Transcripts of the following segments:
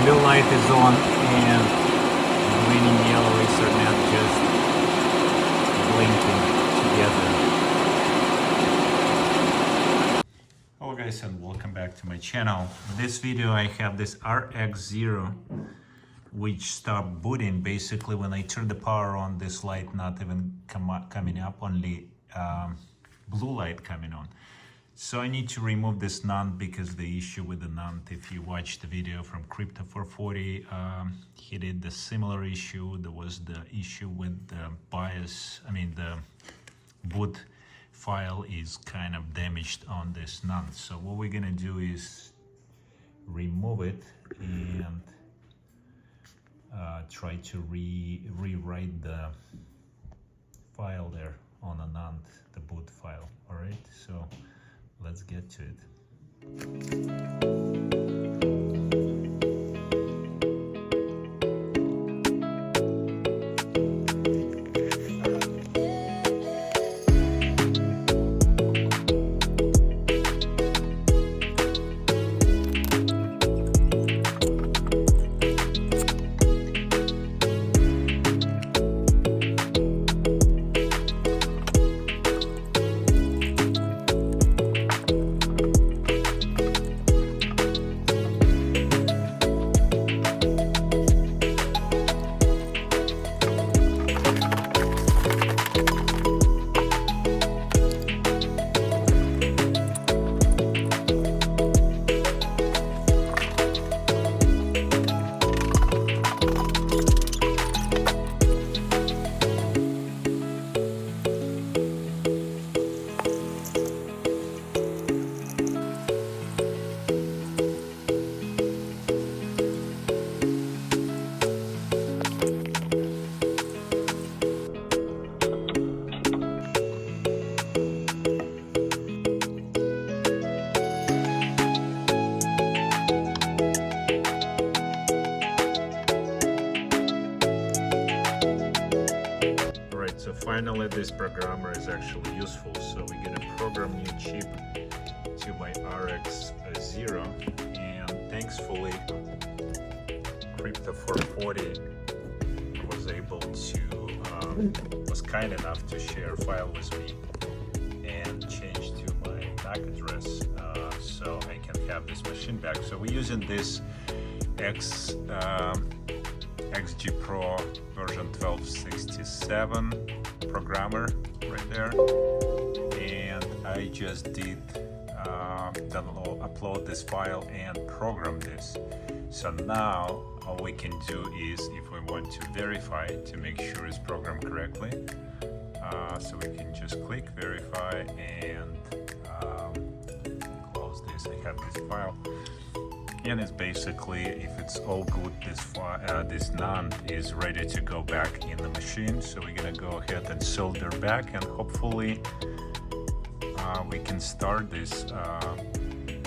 blue light is on and green and yellow is not just blinking together. Hello guys and welcome back to my channel. In this video I have this RX0 which stopped booting. Basically when I turn the power on, this light not even coming up, only blue light coming on. So I need to remove this nand because the issue with the nand, if you watch the video from Crypto 440, he did the similar issue. There was the issue with the BIOS, the boot file is kind of damaged on this nand. So what we're gonna do is remove it and try to rewrite the file there on a nand, the boot file. All right, so let's get to it. So finally this programmer is actually useful. So we're gonna program new chip to my RX0, and thankfully Crypto 440 was able to was kind enough to share a file with me and change to my MAC address so I can have this machine back. So we're using this XG Pro version 1267 programmer right there, and I just did upload this file and program this. So now all we can do is, if we want to verify to make sure it's programmed correctly, so we can just click verify and close this. I have this file. And it's basically, if it's all good, this nand is ready to go back in the machine. So we're gonna go ahead and solder back, and hopefully we can start this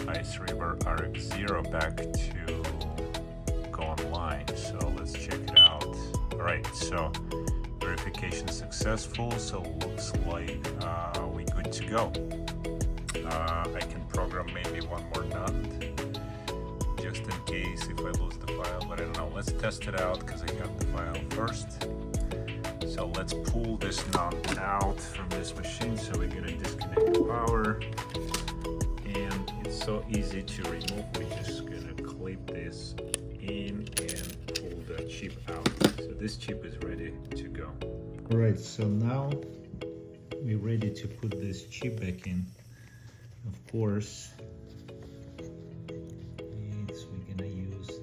Iceriver RX0 back to go online. So let's check it out. All right, so verification successful. So looks like we're good to go. I can program maybe one more nand, just in case if I lose the file, but I don't know. Let's test it out because I have the file first. So let's pull this nand out from this machine. So we're gonna disconnect the power, and it's so easy to remove. We're just gonna clip this in and pull the chip out. So this chip is ready to go. All right, so now we're ready to put this chip back in. Of course, we're gonna use the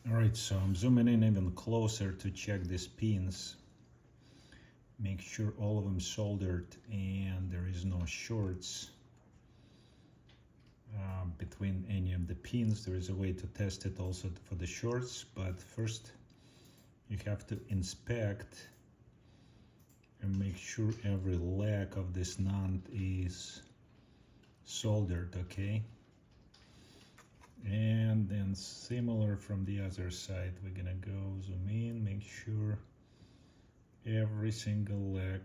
All right, so I'm zooming in even closer to check these pins. Make sure all of them soldered and there is no shorts between any of the pins. There is a way to test it also for the shorts, but first you have to inspect and make sure every leg of this nand is soldered, okay? And then similar from the other side, we're gonna go zoom in, make sure every single leg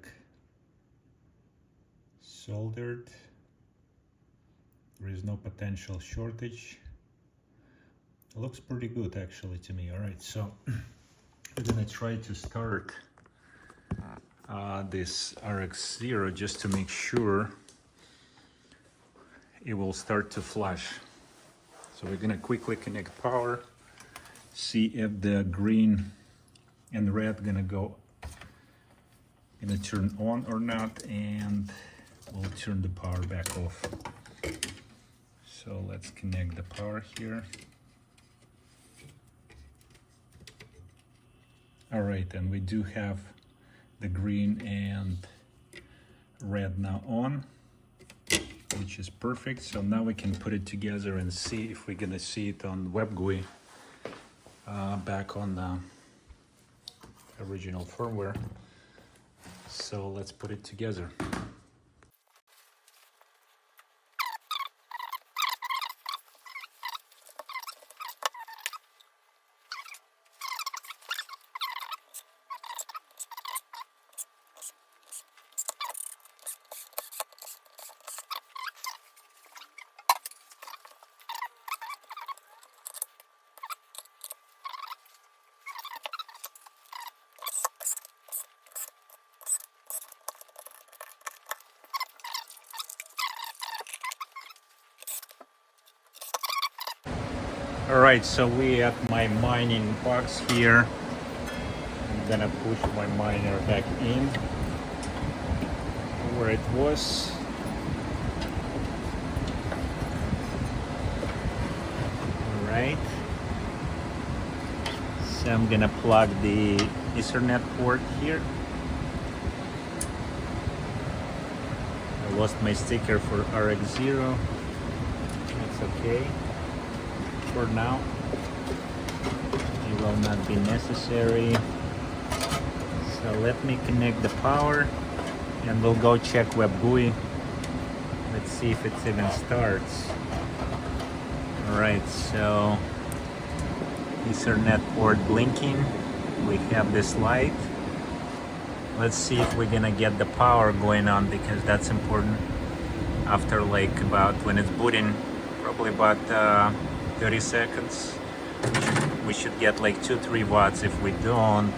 soldered. There is no potential shortage. It looks pretty good actually to me. All right, so we're gonna try to start this RX0 just to make sure it will start to flash. So we're gonna quickly connect power, see if the green and red gonna turn on or not, and we'll turn the power back off. So let's connect the power here. All right, and we do have the green and red now on, which is perfect. So now we can put it together and see if we're gonna see it on web GUI back on the original firmware. So let's put it together. All right, so we at my mining box here. I'm gonna push my miner back in where it was. All right. So I'm gonna plug the Ethernet port here. I lost my sticker for RX0. That's okay. For now, it will not be necessary. So let me connect the power and we'll go check web GUI. Let's see if it even starts. Alright, so Ethernet port blinking. We have this light. Let's see if we're gonna get the power going on, because that's important. After like about, when it's booting, probably about 30 seconds, we should get like 2-3 watts. If we don't,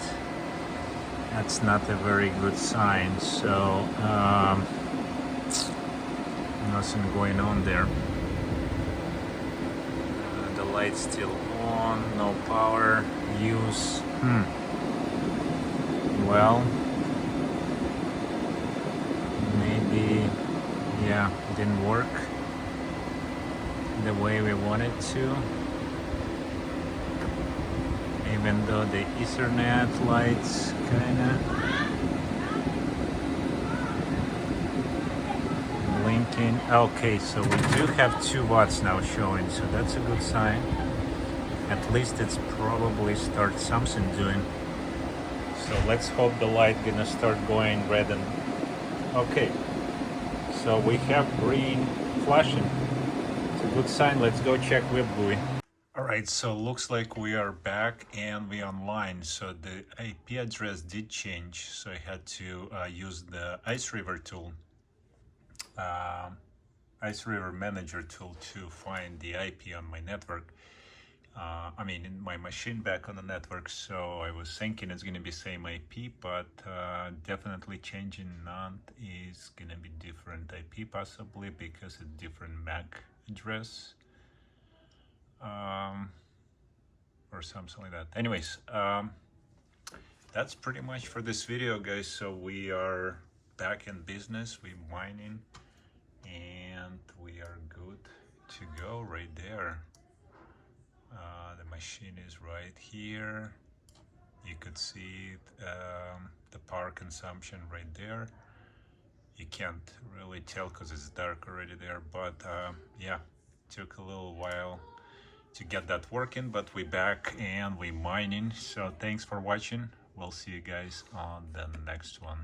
that's not a very good sign. So nothing going on there. The light's still on, no power use. Well, maybe, yeah, it didn't work the way we wanted to, even though the Ethernet lights kinda blinking. Okay, so we do have 2 watts now showing, so that's a good sign. At least it's probably start something doing. So let's hope the light gonna start going red and okay. So we have green flashing. Good sign. Let's go check web GUI. All right, so looks like we are back and we online. So the IP address did change, so I had to use the Iceriver tool, Iceriver manager tool, to find the IP on my network. I mean, in my machine back on the network. So I was thinking it's going to be same IP, but definitely changing nand is going to be different IP, possibly because it's different MAC address or something like that. Anyways, that's pretty much for this video, guys. So we are back in business, we're mining, and we are good to go right there. The machine is right here. You could see the power consumption right there. You can't really tell because it's dark already there, but yeah, took a little while to get that working, but we back and we mining. So thanks for watching. We'll see you guys on the next one.